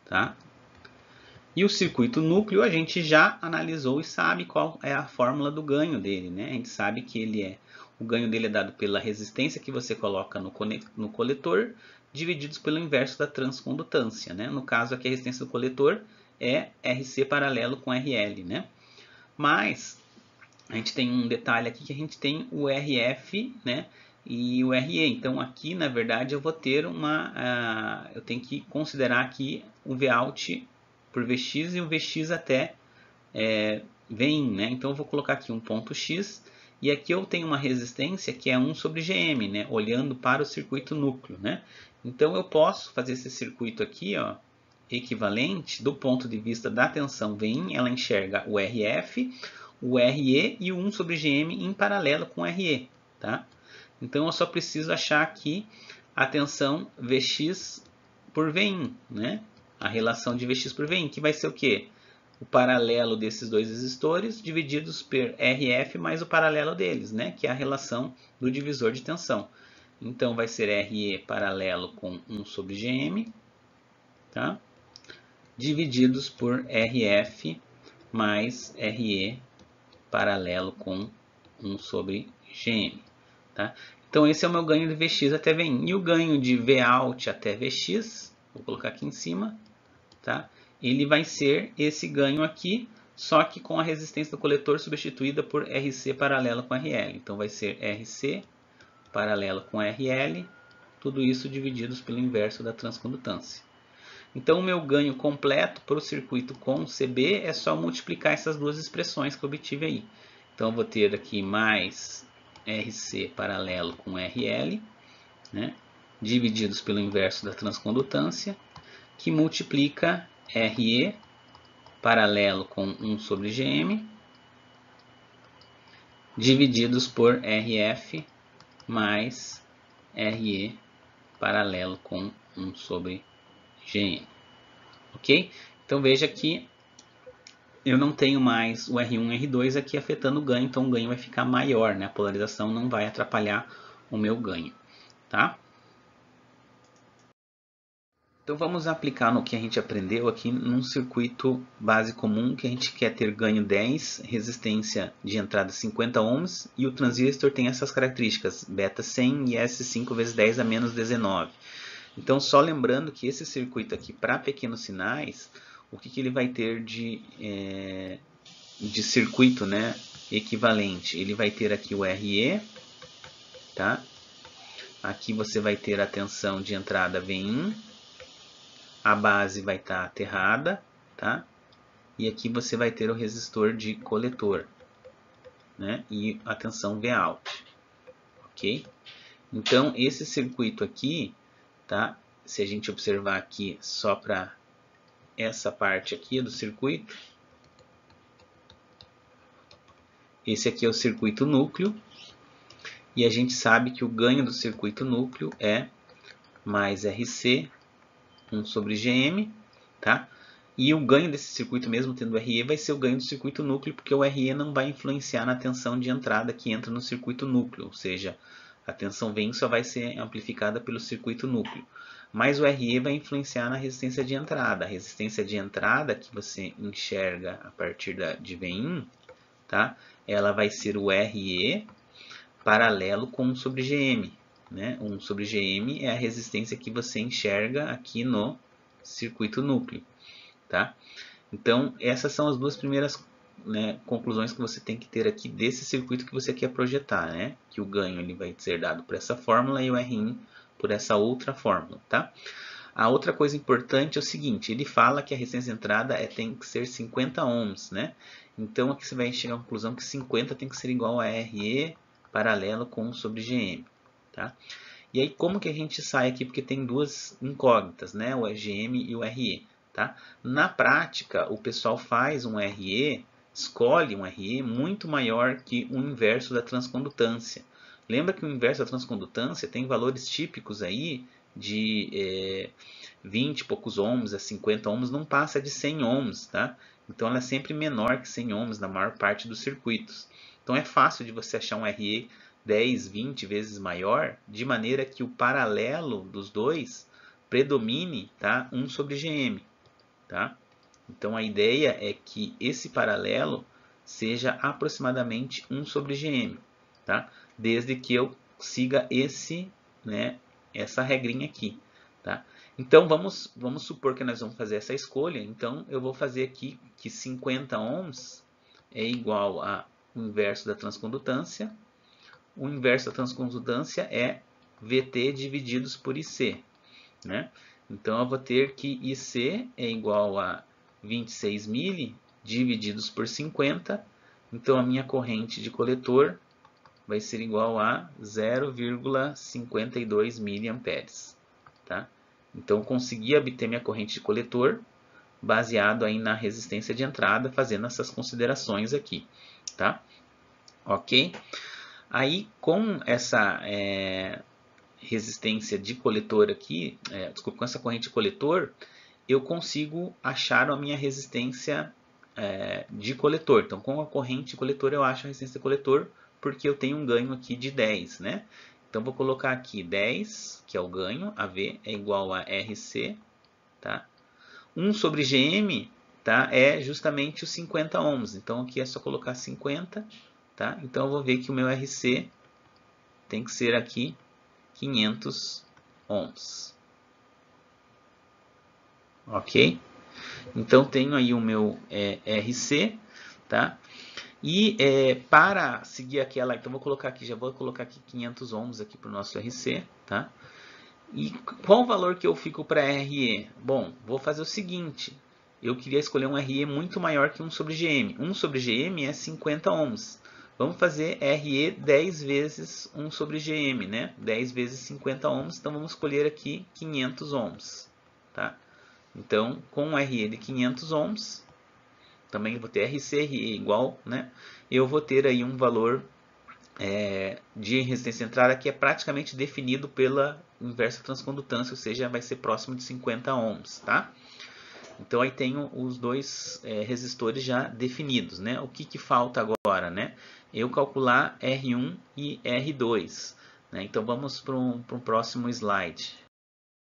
Tá? E o circuito núcleo a gente já analisou e sabe qual é a fórmula do ganho dele, né? A gente sabe que o ganho dele é dado pela resistência que você coloca no coletor, divididos pelo inverso da transcondutância, né? No caso aqui a resistência do coletor é RC paralelo com RL, né? Mas a gente tem um detalhe aqui que a gente tem o RF, né? e o RE. Então aqui na verdade eu vou ter eu tenho que considerar aqui o Vout por Vx e o Vx até Vin, né? Então eu vou colocar aqui um ponto X e aqui eu tenho uma resistência que é 1 sobre Gm, né? Olhando para o circuito núcleo, né? Então eu posso fazer esse circuito aqui, ó, equivalente do ponto de vista da tensão Vin, ela enxerga o RF, o RE e o 1 sobre Gm em paralelo com o RE, tá? Então eu só preciso achar aqui a tensão Vx por Vin, né? A relação de Vx por Vin, que vai ser o quê? O paralelo desses dois resistores divididos por RF mais o paralelo deles, né? Que é a relação do divisor de tensão. Então vai ser RE paralelo com 1 sobre Gm, tá? Divididos por RF mais RE paralelo com 1 sobre Gm. Tá? Então esse é o meu ganho de Vx até Vin. E o ganho de Vout até Vx, vou colocar aqui em cima, tá? Ele vai ser esse ganho aqui, só que com a resistência do coletor substituída por RC paralelo com RL. Então vai ser RC paralelo com RL, tudo isso divididos pelo inverso da transcondutância. Então o meu ganho completo para o circuito com CB é só multiplicar essas duas expressões que eu obtive aí. Então eu vou ter aqui mais RC paralelo com RL, né, divididos pelo inverso da transcondutância, que multiplica RE paralelo com 1 sobre Gm, divididos por RF mais RE paralelo com 1 sobre Gm. Ok? Então veja que eu não tenho mais o R1 e R2 aqui afetando o ganho, então o ganho vai ficar maior, né? A polarização não vai atrapalhar o meu ganho, tá? Então vamos aplicar no que a gente aprendeu aqui num circuito base comum que a gente quer ter ganho 10, resistência de entrada 50 ohms e o transistor tem essas características, beta 100 e S5 vezes 10 a menos 19. Então só lembrando que esse circuito aqui para pequenos sinais, o que ele vai ter de circuito, né, equivalente? Ele vai ter aqui o RE, tá? Aqui você vai ter a tensão de entrada Vin, a base vai estar aterrada, tá? E aqui você vai ter o resistor de coletor, né? E a tensão Vout, ok? Então esse circuito aqui, tá? Se a gente observar aqui só para essa parte aqui do circuito, esse aqui é o circuito núcleo, e a gente sabe que o ganho do circuito núcleo é mais RC 1 sobre Gm, tá? E o ganho desse circuito, mesmo tendo RE, vai ser o ganho do circuito núcleo, porque o RE não vai influenciar na tensão de entrada que entra no circuito núcleo, ou seja, a tensão Vin só vai ser amplificada pelo circuito núcleo. Mas o RE vai influenciar na resistência de entrada. A resistência de entrada que você enxerga a partir de Vin, tá? Ela vai ser o RE paralelo com 1 sobre Gm. Né? 1 sobre Gm é a resistência que você enxerga aqui no circuito núcleo. Tá? Então, essas são as duas primeiras, né, conclusões que você tem que ter aqui desse circuito que você quer projetar. Né? Que o ganho ele vai ser dado por essa fórmula e o Rin por essa outra fórmula. Tá? A outra coisa importante é o seguinte, ele fala que a resistência de entrada tem que ser 50 ohms. Né? Então, aqui você vai chegar à conclusão que 50 tem que ser igual a RE paralelo com 1 sobre Gm. Tá? E aí como que a gente sai aqui? Porque tem duas incógnitas, né? O Gm e o Re. Tá? Na prática, o pessoal faz um Re, escolhe um Re muito maior que o inverso da transcondutância. Lembra que o inverso da transcondutância tem valores típicos aí de 20 e poucos ohms a 50 ohms, não passa de 100 ohms. Tá? Então ela é sempre menor que 100 ohms na maior parte dos circuitos. Então é fácil de você achar um Re 10, 20 vezes maior, de maneira que o paralelo dos dois predomine, tá? 1 sobre Gm. Tá? Então a ideia é que esse paralelo seja aproximadamente 1 sobre Gm. Tá? Desde que eu siga essa regrinha aqui. Tá? Então vamos supor que nós vamos fazer essa escolha. Então eu vou fazer aqui que 50 ohms é igual ao inverso da transcondutância, o inverso da transcondutância é VT divididos por IC, né? Então, eu vou ter que IC é igual a 26 mili divididos por 50. Então, a minha corrente de coletor vai ser igual a 0,52 miliamperes, tá? Então, eu consegui obter minha corrente de coletor baseado aí na resistência de entrada, fazendo essas considerações aqui, tá? Ok? Aí, com essa resistência de coletor aqui, desculpa, com essa corrente de coletor, eu consigo achar a minha resistência de coletor. Então, com a corrente de coletor, eu acho a resistência de coletor, porque eu tenho um ganho aqui de 10, né? Então, vou colocar aqui 10, que é o ganho, AV é igual a RC, tá? 1 sobre GM, tá? É justamente os 50 ohms. Então, aqui é só colocar 50, tá? Então, eu vou ver que o meu RC tem que ser aqui 500 ohms. Ok? Então, tenho aí o meu RC, tá? E para seguir aquela, então vou colocar aqui, já vou colocar aqui 500 ohms aqui para o nosso RC, tá? E qual o valor que eu fico para RE? Bom, vou fazer o seguinte, eu queria escolher um RE muito maior que 1 sobre GM. 1 sobre GM é 50 ohms. Vamos fazer RE 10 vezes 1 sobre GM, né? 10 vezes 50 ohms, então vamos escolher aqui 500 ohms, tá? Então, com um RE de 500 ohms, também vou ter RC, RE igual, né? Eu vou ter aí um valor de resistência entrada que é praticamente definido pela inversa transcondutância, ou seja, vai ser próximo de 50 ohms, tá? Então aí tenho os dois resistores já definidos, né? O que falta agora, né? Eu calcular R1 e R2, né? Então vamos para um próximo slide.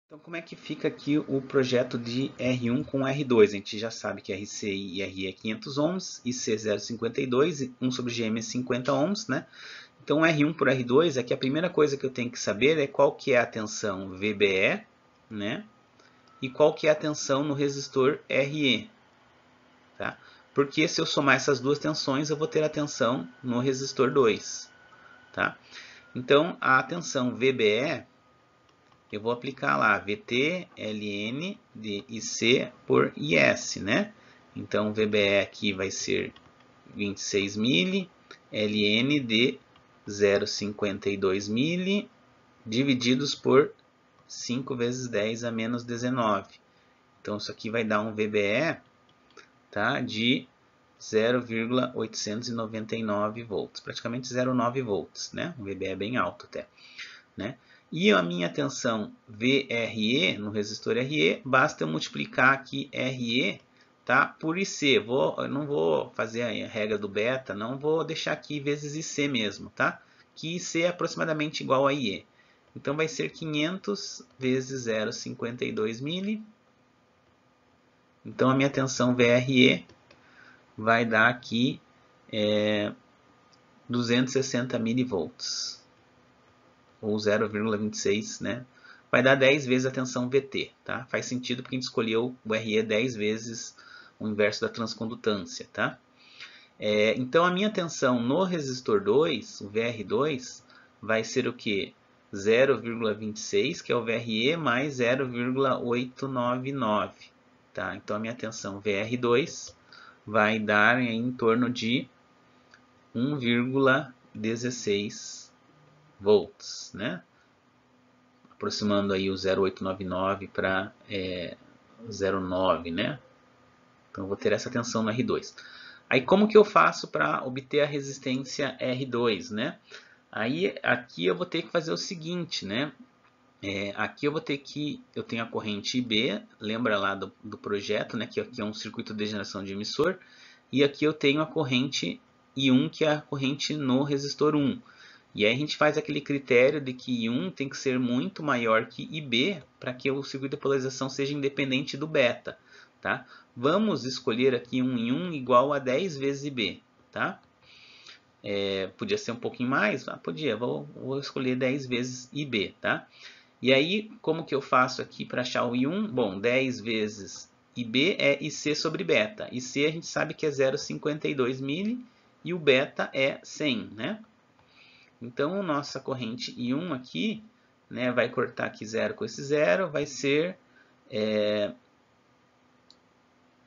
Então, como é que fica aqui o projeto de R1 com R2? A gente já sabe que RC e RE é 500 ohms, IC é 0,52, 1 sobre GM é 50 ohms, né? Então, R1 por R2 é que a primeira coisa que eu tenho que saber é qual que é a tensão VBE, né? E qual que é a tensão no resistor RE, tá? Porque se eu somar essas duas tensões, eu vou ter a tensão no resistor 2, tá? Então, a tensão VBE, eu vou aplicar lá VT, LN de IC por IS, né? Então, VBE aqui vai ser 26 mili, LN de 0,52 mili, divididos por 5 vezes 10 a menos 19. Então, isso aqui vai dar um VBE, tá, de 0,899 volts, praticamente 0,9 volts, né? Um VBE bem alto até, né? E a minha tensão VRE, no resistor RE, basta eu multiplicar aqui RE, tá, por IC. Eu não vou fazer a regra do beta, não vou deixar aqui vezes IC mesmo, tá? Que IC é aproximadamente igual a IE. Então vai ser 500 vezes 0,52 mili. Então a minha tensão VRE vai dar aqui 260 milivolts, ou 0,26, né? Vai dar 10 vezes a tensão VT, tá? Faz sentido porque a gente escolheu o RE 10 vezes o inverso da transcondutância, tá? Então a minha tensão no resistor 2, o VR2, vai ser o que? 0,26, que é o VRE, mais 0,899, tá? Então a minha tensão VR2 vai dar em torno de 1,16 volts, né? Aproximando aí o 0,899 para 0,9, né? Então, eu vou ter essa tensão no R2. Aí, como que eu faço para obter a resistência R2, né? Aí, aqui eu vou ter que fazer o seguinte, né? Aqui eu tenho a corrente IB, lembra lá do projeto, né? Que aqui é um circuito de geração de emissor. E aqui eu tenho a corrente I1, que é a corrente no resistor 1. E aí a gente faz aquele critério de que I1 tem que ser muito maior que IB para que o circuito de polarização seja independente do beta, tá? Vamos escolher aqui um I1 igual a 10 vezes IB, tá? Podia ser um pouquinho mais? Podia, vou escolher 10 vezes IB, tá? E aí, como que eu faço aqui para achar o I1? Bom, 10 vezes IB é IC sobre beta. IC a gente sabe que é 0,52 mili e o beta é 100, né? Então, nossa corrente I1 aqui, né, vai cortar aqui 0 com esse 0, vai ser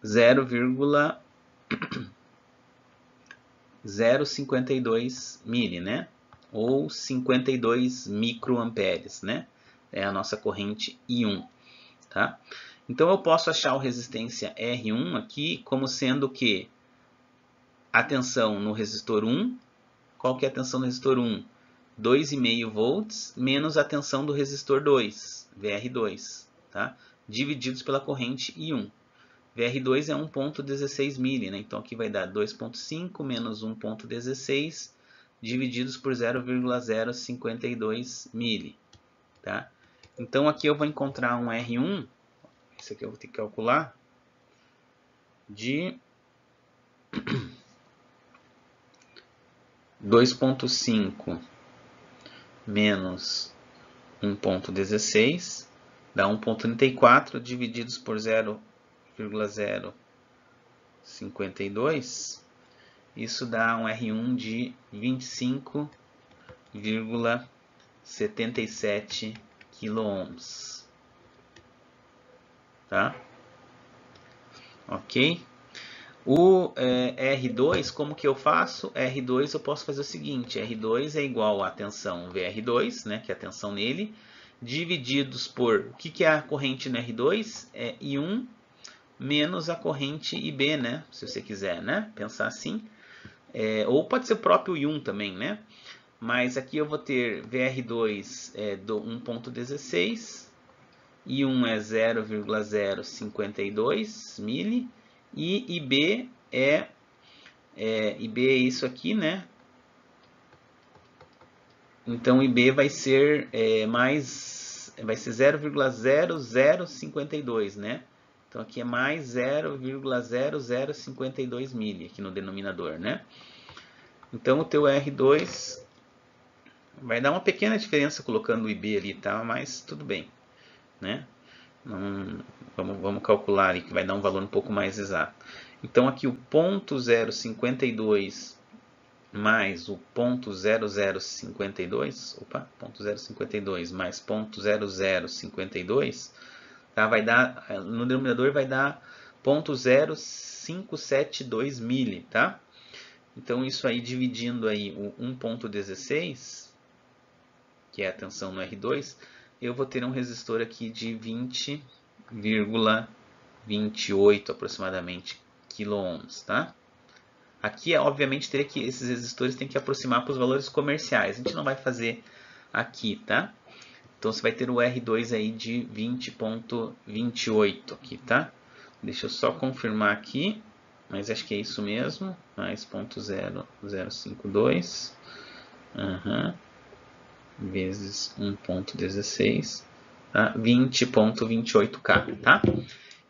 0,052 mili, né? Ou 52 microamperes, né? É a nossa corrente I1, tá? Então eu posso achar a resistência R1 aqui como sendo que a tensão no resistor 1, qual que é a tensão no resistor 1? 2,5 volts menos a tensão do resistor 2, VR2, tá? Divididos pela corrente I1. VR2 é 1,16 mili, né? Então aqui vai dar 2,5 menos 1,16 divididos por 0,052 mili, tá? Então aqui eu vou encontrar um R1, esse aqui eu vou ter que calcular, de 2,5 menos 1,16 dá 1,34 divididos por 0,052, isso dá um R1 de 25,77 kΩ, tá? Ok? O R2, como que eu faço? R2 eu posso fazer o seguinte, R2 é igual à tensão VR2, né, que é a tensão nele, divididos por, o que é a corrente no R2? É I1 menos a corrente IB, né, se você quiser, né, pensar assim. Ou pode ser o próprio I1 também, né, mas aqui eu vou ter VR2 do 1,16, I1 é 0,052 mili, e IB é isso aqui, né? Então IB vai ser vai ser 0,0052, né? Então aqui é mais 0,0052 mili aqui no denominador, né? Então o teu R2 vai dar uma pequena diferença colocando o IB ali, tá? Mas tudo bem, né? Vamos calcular ali que vai dar um valor um pouco mais exato. Então aqui o ponto 0,52 mais o ponto 0,052, ponto 0,52 mais ponto 0,052, tá? Vai dar, no denominador vai dar ponto 0,572 mili, tá? Então isso aí dividindo aí o 1,16, que é a tensão no R2, eu vou ter um resistor aqui de 20,28 aproximadamente quiloohms, tá? Aqui, obviamente, esses resistores têm que aproximar para os valores comerciais. A gente não vai fazer aqui, tá? Então você vai ter o R2 aí de 20,28 aqui, tá? Deixa eu só confirmar aqui, mas acho que é isso mesmo. Mais 0,052 vezes 1,16, tá? 20,28K, tá?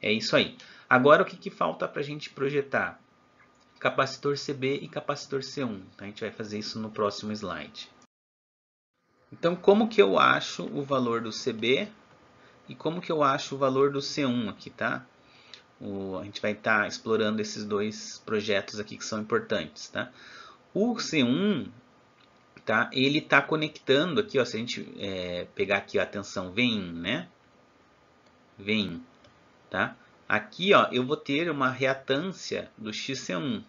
É isso aí. Agora o que falta para a gente projetar? Capacitor CB e capacitor C1. A gente vai fazer isso no próximo slide. Então, como que eu acho o valor do CB e como que eu acho o valor do C1 aqui, tá? A gente vai estar explorando esses dois projetos aqui que são importantes, tá? O C1, tá? Ele está conectando aqui, ó, se a gente pegar aqui a tensão Vin, né? Vin, tá? Aqui, ó, eu vou ter uma reatância do XC1,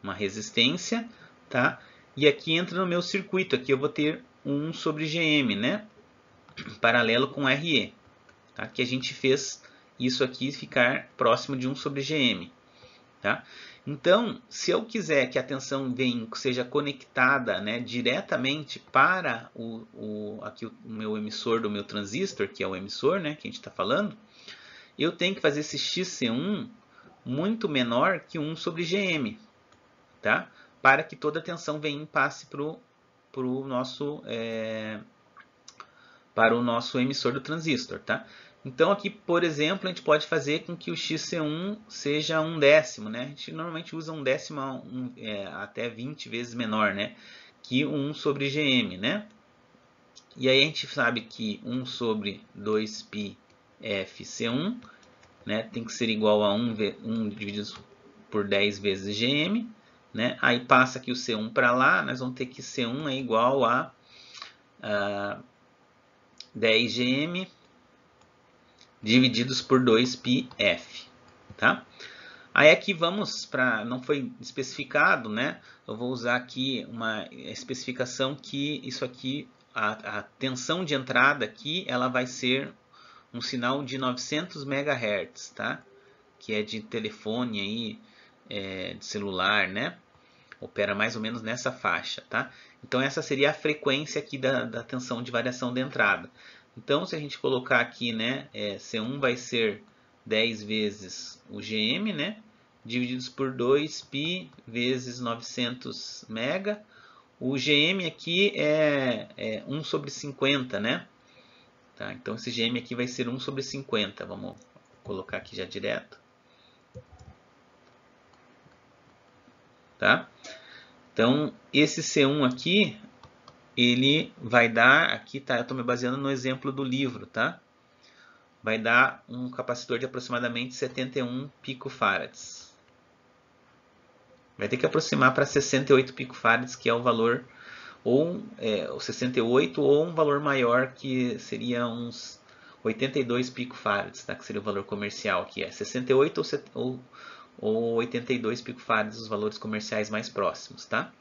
uma resistência, tá? E aqui entra no meu circuito, aqui eu vou ter 1 sobre GM, né? Paralelo com RE, tá? Que a gente fez isso aqui ficar próximo de 1 sobre GM, tá? Então, se eu quiser que a tensão Vin seja conectada, né, diretamente para aqui o meu emissor do meu transistor, que é o emissor, né, que a gente está falando, eu tenho que fazer esse XC1 muito menor que 1 sobre GM, tá? Para que toda a tensão Vin passe para o nosso emissor do transistor, tá? Então aqui, por exemplo, a gente pode fazer com que o XC1 seja 1/10, né? A gente normalmente usa 1/10 até 20 vezes menor, né? Que 1 sobre GM, né? E aí a gente sabe que 1 sobre 2π FC1, né, tem que ser igual a 1 dividido por 10 vezes GM, né? Aí passa aqui o C1 para lá, nós vamos ter que C1 é igual a 10 GM divididos por 2πf, tá? Aí aqui vamos para, não foi especificado, né? Eu vou usar aqui uma especificação que isso aqui, a tensão de entrada aqui, ela vai ser um sinal de 900 MHz, tá? Que é de telefone aí, de celular, né? Opera mais ou menos nessa faixa, tá? Então essa seria a frequência aqui da tensão de variação de entrada. Então se a gente colocar aqui, né, C1 vai ser 10 vezes o GM, né, divididos por 2π vezes 900 MB. O GM aqui é 1 sobre 50, né? Tá? Então esse GM aqui vai ser 1 sobre 50. Vamos colocar aqui já direto. Tá? Então esse C1 aqui, ele vai dar, aqui tá, eu estou me baseando no exemplo do livro, tá? Vai dar um capacitor de aproximadamente 71 picofarads. Vai ter que aproximar para 68 picofarads, que é o valor, ou o 68, ou um valor maior, que seria uns 82 picofarads, tá? Que seria o valor comercial, que é 68 ou 82 picofarads, os valores comerciais mais próximos, tá?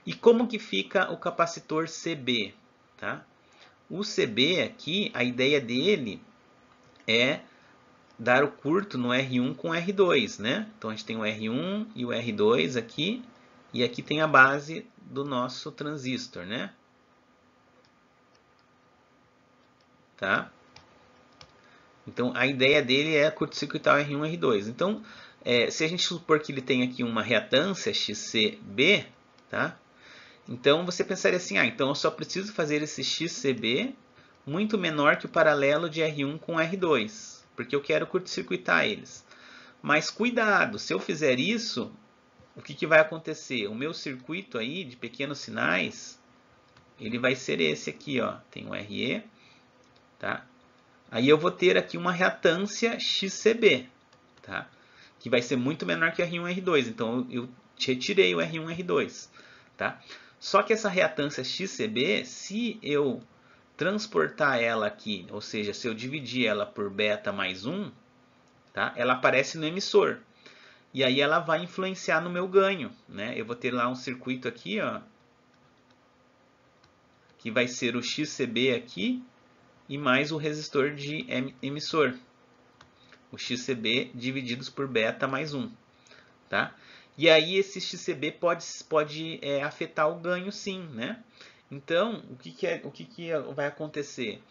E como que fica o capacitor CB, tá? O CB aqui, a ideia dele é dar o curto no R1 com R2, né? Então a gente tem o R1 e o R2 aqui, e aqui tem a base do nosso transistor, né? Tá? Então a ideia dele é curto-circuitar o R1 e R2. Então, se a gente supor que ele tem aqui uma reatância XCB, tá? Então você pensaria assim, então eu só preciso fazer esse XCB muito menor que o paralelo de R1 com R2, porque eu quero curto-circuitar eles. Mas cuidado, se eu fizer isso, o que vai acontecer? O meu circuito aí de pequenos sinais, ele vai ser esse aqui, ó. Tem o RE, tá? Aí eu vou ter aqui uma reatância XCB, tá? Que vai ser muito menor que R1 e R2. Então eu retirei o R1 e R2, tá? Só que essa reatância XCB, se eu transportar ela aqui, ou seja, se eu dividir ela por beta mais 1, tá? Ela aparece no emissor. E aí ela vai influenciar no meu ganho, né? Eu vou ter lá um circuito aqui, ó, que vai ser o XCB aqui e mais o resistor de emissor. O XCB divididos por beta mais 1, tá? E aí esse XCB pode afetar o ganho, sim, né? Então, o que vai acontecer?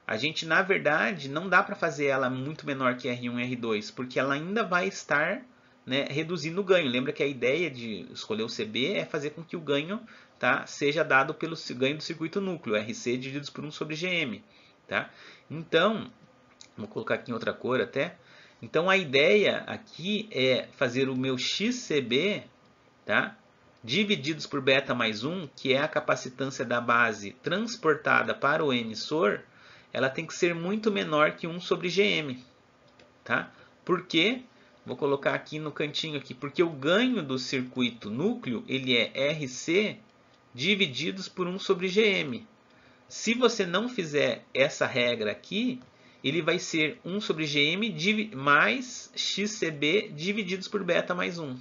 A gente, na verdade, não dá para fazer ela muito menor que R1 e R2, porque ela ainda vai estar, né, reduzindo o ganho. Lembra que a ideia de escolher o CB é fazer com que o ganho, tá, seja dado pelo ganho do circuito núcleo, RC divididos por 1 sobre GM. Tá? Então, vou colocar aqui em outra cor até. Então a ideia aqui é fazer o meu XCB, tá, divididos por beta mais 1, que é a capacitância da base transportada para o emissor, ela tem que ser muito menor que 1 sobre GM. Tá? Por quê? Vou colocar aqui no cantinho aqui, porque o ganho do circuito núcleo ele é RC divididos por 1 sobre GM. Se você não fizer essa regra aqui, ele vai ser 1 sobre GM mais XCB divididos por beta mais 1.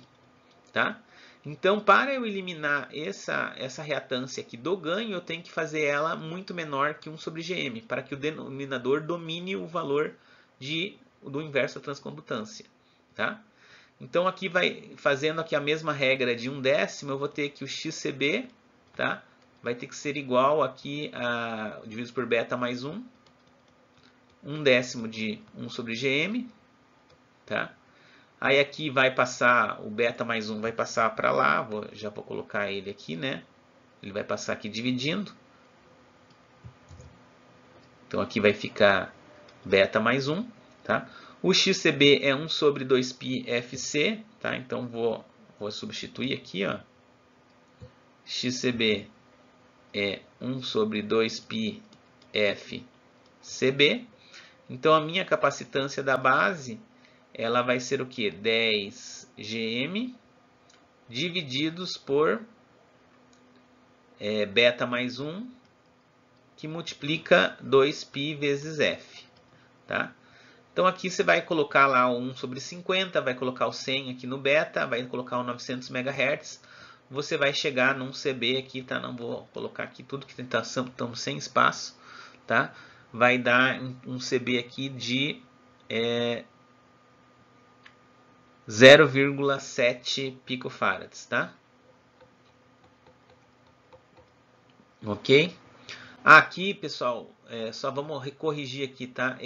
Tá? Então, para eu eliminar essa reatância aqui do ganho, eu tenho que fazer ela muito menor que 1 sobre GM, para que o denominador domine o valor do inverso da transcondutância. Tá? Então, aqui fazendo aqui a mesma regra de 1/10, eu vou ter que o XCB, tá, vai ter que ser igual aqui a dividido por beta mais 1, 1/10 de 1 sobre GM, tá? Aí aqui vai passar, o beta mais 1 vai passar para lá, já vou colocar ele aqui, né? Ele vai passar aqui dividindo. Então aqui vai ficar beta mais 1, tá? O XCB é 1 sobre 2πfc, tá? Então vou substituir aqui, ó. XCB é 1 sobre 2πfcb. Então a minha capacitância da base, ela vai ser o que? 10 GM divididos por beta mais 1, que multiplica 2π vezes f. Tá? Então aqui você vai colocar lá o 1 sobre 50, vai colocar o 100 aqui no beta, vai colocar o 900 MHz, você vai chegar num CB aqui, tá? Não vou colocar aqui tudo que estamos sem espaço, tá? Vai dar um CB aqui de 0,7 picofarads, tá? Ok? Aqui, pessoal, só vamos corrigir aqui, tá?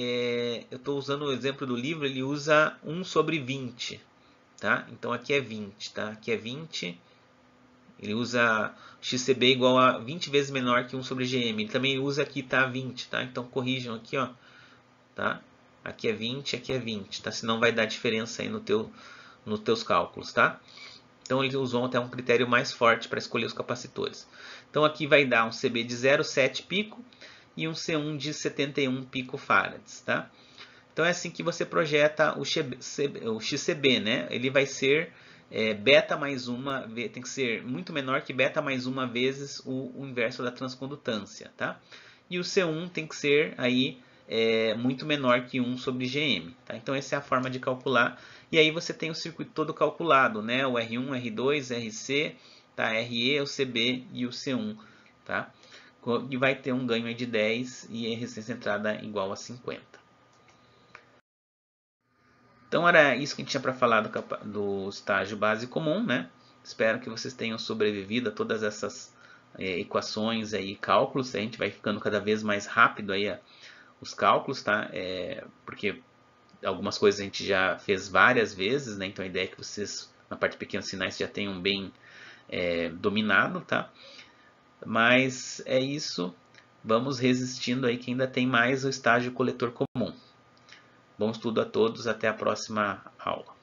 Eu estou usando o exemplo do livro, ele usa 1 sobre 20, tá? Então aqui é 20, tá? Aqui é 20, ele usa XCB igual a 20 vezes menor que 1 sobre GM. Ele também usa aqui, tá? 20, tá? Então corrijam aqui, ó, tá? Aqui é 20, aqui é 20, tá? Senão vai dar diferença aí nos teus cálculos, tá? Então ele usou até um critério mais forte para escolher os capacitores. Então aqui vai dar um CB de 0,7 pico e um C1 de 71 picofarads, tá? Então é assim que você projeta o XCB, né? Ele vai ser beta mais uma, tem que ser muito menor que beta mais uma vezes o inverso da transcondutância, tá? E o C1 tem que ser aí muito menor que 1 sobre GM, tá? Então essa é a forma de calcular. E aí você tem o circuito todo calculado, né? O R1, R2, RC, tá? RE, o CB e o C1, tá? E vai ter um ganho de 10 e a resistência entrada igual a 50. Então era isso que a gente tinha para falar do estágio base comum, né? Espero que vocês tenham sobrevivido a todas essas equações e cálculos. A gente vai ficando cada vez mais rápido aí os cálculos, tá? Porque algumas coisas a gente já fez várias vezes, né? Então a ideia é que vocês, na parte de pequenos sinais, já tenham bem dominado, tá? Mas é isso. Vamos resistindo aí que ainda tem mais o estágio coletor comum. Bom estudo a todos, até a próxima aula.